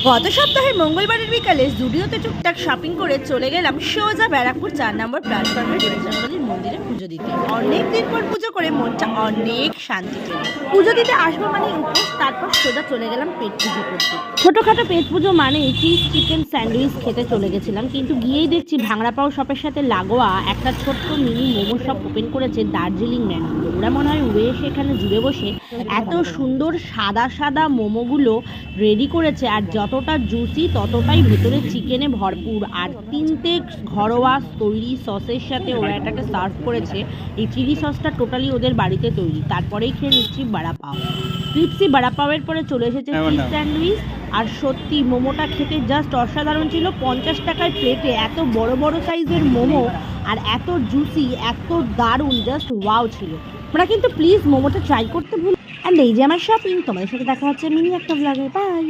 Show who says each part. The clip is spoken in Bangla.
Speaker 1: গত সপ্তাহে মঙ্গলবারের বিকালে জুডিওতে টুকটাক শপিং করে চলে গেলাম সোজা ব্যারাকপুর ৪ নম্বর প্ল্যাটফর্মের বজরংবলীর মন্দিরে পুজো দিতে। অনেক দিন পর পুজো করে মনটা অনেক শান্তি পেল। পুজো দিতে আসবো মানে উপোস, তারপর সোজা চলে গেলাম পেট পুজো করতে। ছোটখাটো পেট পুজো মানে চিজ চিকেন স্যান্ডউইচ খেতে চলে গেছিলাম, কিন্তু গিয়েই দেখছি ভাঙড়া পাও শপের সাথে লাগোয়া একটা ছোট্ট মিনি মোমো শপ ওপেন করেছে দার্জিলিং ম্যান। ওরা মনে হয় ওয়ে সেখানে জুড়ে বসে এত সুন্দর সাদা সাদা মোমোগুলো রেডি করেছে, আর যতটা জুসি ততটাই ভেতরে চিকেনে ভরপুর। আর 3টে ঘরোয়া তৈরি সসের সাথে ওরা এটাকে সার্ভ করেছে। এই চিলি সসটা টোটালি ওদের বাড়িতে তৈরি। তারপরেই খেয়ে নিচ্ছি বড়া পাও। ক্রিপসি বড়া পাওয়ের পরে চলে এসেছে চিজ স্যান্ডউইচ। আর সত্যি মোমোটা খেতে জাস্ট অসাধারণ ছিল। 50 টাকার প্লেটে এত বড় বড় সাইজের মোমো আর এত জুসি, এত দারুণ, জাস্ট ওয়াও ছিল। তোমরা কিন্তু প্লিজ মোমোটা ট্রাই করতে ভুল। আর এই যে আমার শপিং, তোমাদের সাথে দেখা হচ্ছে মিনি একটা ব্লগে। বাই।